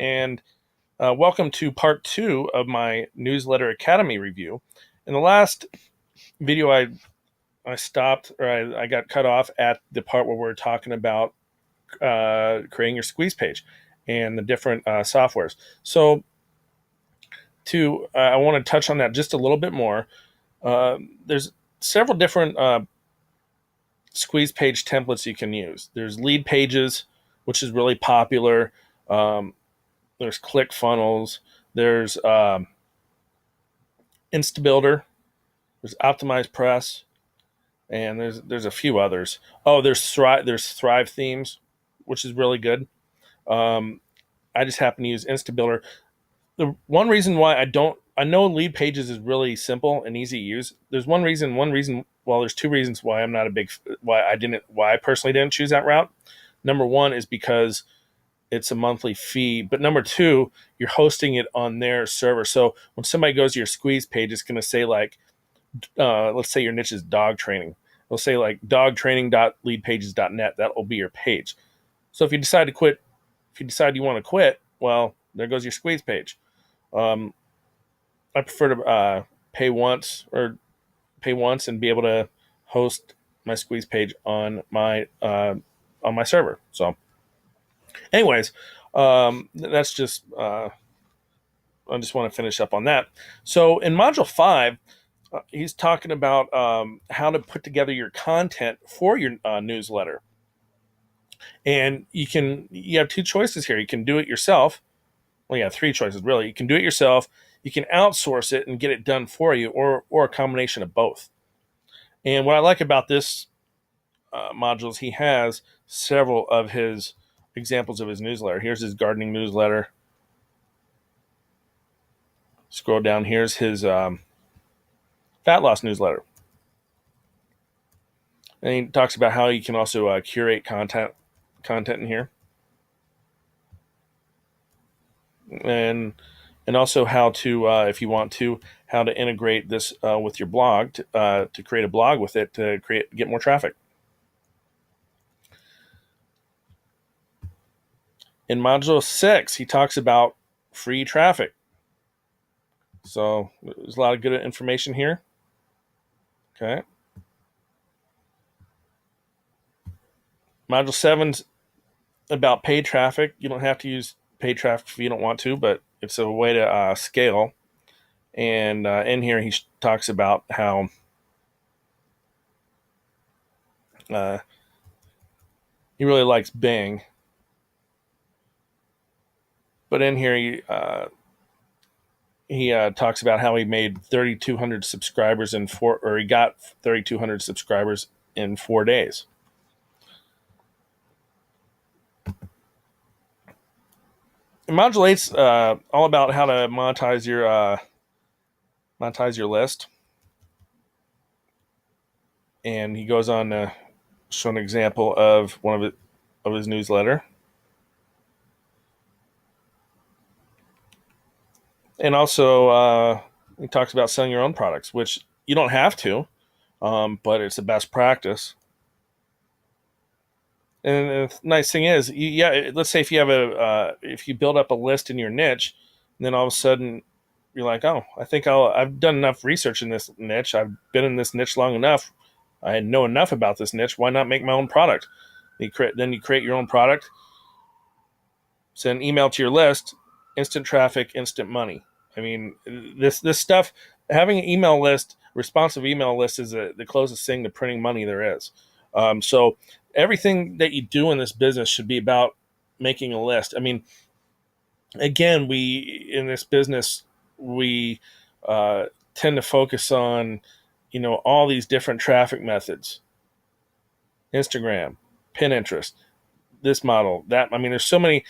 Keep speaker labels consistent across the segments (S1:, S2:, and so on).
S1: and welcome to part 2 of my Newsletter Academy review. In the last video, I stopped, or I got cut off at the part where we're talking about creating your squeeze page and the different softwares. So, I want to touch on that just a little bit more. There's several different squeeze page templates you can use. There's lead pages, which is really popular. There's ClickFunnels. There's Instabuilder. There's Optimized Press, and there's a few others. Oh, there's Thrive Themes, which is really good. Um, I just happen to use Instabuilder. The one reason why I know lead pages is really simple and easy to use. There's one reason. Well, there's two reasons why I'm not a big why I personally didn't choose that route. Number one is because it's a monthly fee, but number two, you're hosting it on their server. So when somebody goes to your squeeze page, it's going to say like, let's say your niche is dog training. It'll say like dogtraining.leadpages.net. That will be your page. So if you decide you want to quit, well, there goes your squeeze page. Um, I prefer to pay once and be able to host my squeeze page on my server. So, anyways, that's just I just want to finish up on that. So in module 5, he's talking about how to put together your content for your newsletter, and you have two choices here. You can do it yourself. Well, yeah, three choices really. You can do it yourself. You can outsource it and get it done for you, or a combination of both. And what I like about this module is he has several of his examples of his newsletter. Here's his gardening newsletter. Scroll down. Here's his fat loss newsletter. And he talks about how you can also curate content in here, and also how to, if you want to, how to integrate this with your blog to create a blog with it to get more traffic. In module 6, he talks about free traffic. So there's a lot of good information here. Okay. Module 7's about paid traffic. You don't have to use paid traffic if you don't want to, but it's a way to scale. And in here, he talks about how he really likes Bing. But in here, he talks about how he made 3,200 subscribers he got 3,200 subscribers in 4 days. And Module 8's all about how to monetize your list, and he goes on to show an example of one of his newsletter, and also he talks about selling your own products, which you don't have to, but it's the best practice. And the nice thing is, let's say if you build up a list in your niche, and then all of a sudden you're like, oh, I think I've done enough research in this niche. I've been in this niche long enough. I know enough about this niche. Why not make my own product? Then you create your own product, send email to your list, instant traffic, instant money. I mean, this stuff, having an email list, responsive email list, is the closest thing to printing money there is. So everything that you do in this business should be about making a list. I mean, again, in this business, we tend to focus on, all these different traffic methods: Instagram, Pinterest, this model, that. I mean, there's so many.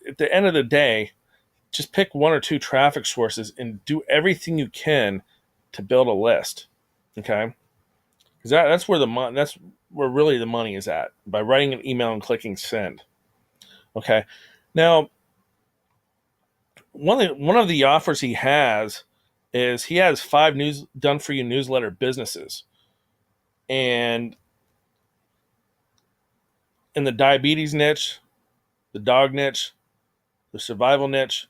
S1: At the end of the day, just pick one or two traffic sources and do everything you can to build a list. Okay, because that's where really the money is at, by writing an email and clicking send. Okay, now one of the offers he has is he has 5 done for you newsletter businesses, and in the diabetes niche, the dog niche, the survival niche,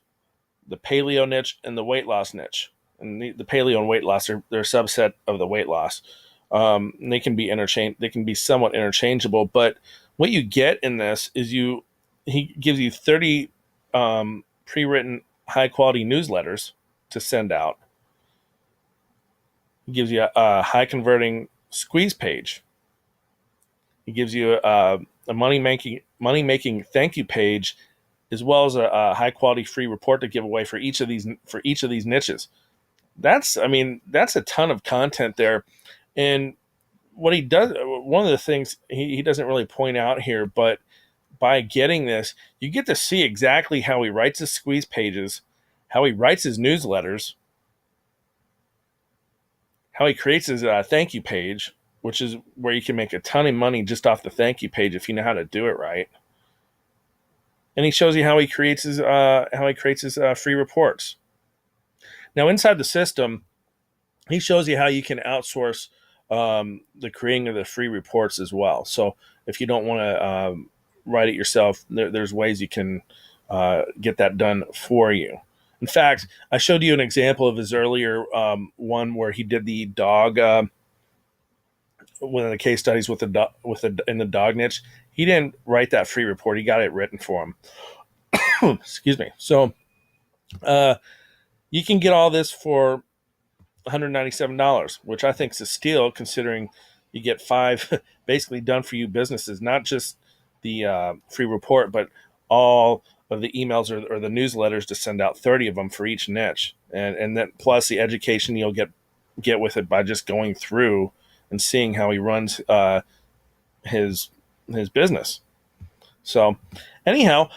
S1: the paleo niche, and the weight loss niche. And the paleo and weight loss are they're a subset of the weight loss. And they can be interchange. They can be somewhat interchangeable. But what you get in this is he gives you 30 pre-written high quality newsletters to send out. He gives you a high converting squeeze page. He gives you a money making thank you page, as well as a high quality free report to give away for each of these niches. That's a ton of content there. And what he does, one of the things he doesn't really point out here, but by getting this, you get to see exactly how he writes his squeeze pages, how he writes his newsletters, how he creates his thank you page, which is where you can make a ton of money just off the thank you page if you know how to do it right. And he shows you how he creates his free reports. Now, inside the system, he shows you how you can outsource the creating of the free reports as well. So if you don't want to write it yourself, there's ways you can get that done for you. In fact, I showed you an example of his earlier one where he did the dog, one of the case studies with in the dog niche. He didn't write that free report; he got it written for him. Excuse me. So you can get all this for $197, which I think is a steal considering you get 5 basically done for you businesses, not just the free report, but all of the emails or the newsletters to send out 30 of them for each niche. And then plus the education you'll get with it by just going through and seeing how he runs his business. So anyhow,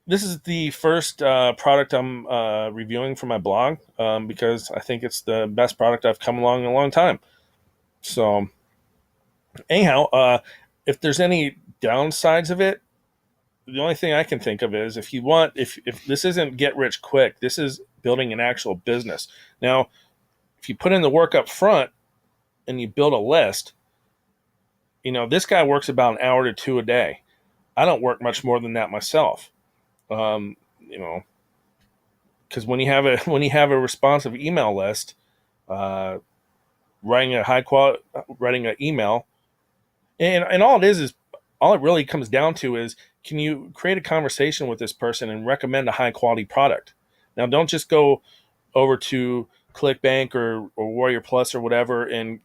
S1: this is the first product I'm reviewing for my blog because I think it's the best product I've come along in a long time. So, anyhow, if there's any downsides of it, the only thing I can think of is if this isn't get rich quick, this is building an actual business. Now, if you put in the work up front and you build a list, this guy works about an hour to 2 a day. I don't work much more than that myself. Because when you have a responsive email list, writing an email, and all it really comes down to is, can you create a conversation with this person and recommend a high quality product? Now, don't just go over to ClickBank or Warrior Plus or whatever and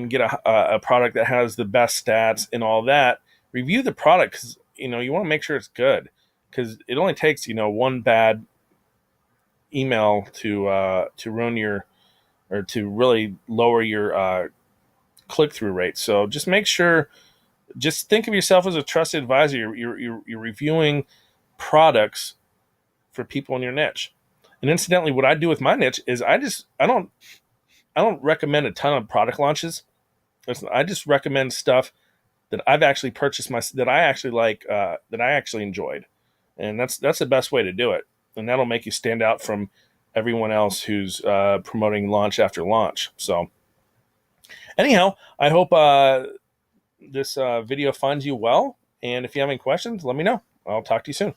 S1: get a product that has the best stats and all that. Review the product because you want to make sure it's good. Because it only takes one bad email to ruin or to really lower your click through rate. So just make sure, just think of yourself as a trusted advisor. You're reviewing products for people in your niche. And incidentally, what I do with my niche is I don't recommend a ton of product launches. I just recommend stuff that I've actually purchased that I actually like, that I actually enjoyed. And that's the best way to do it, and that'll make you stand out from everyone else who's promoting launch after launch. So, anyhow, I hope this video finds you well, and if you have any questions, let me know. I'll talk to you soon.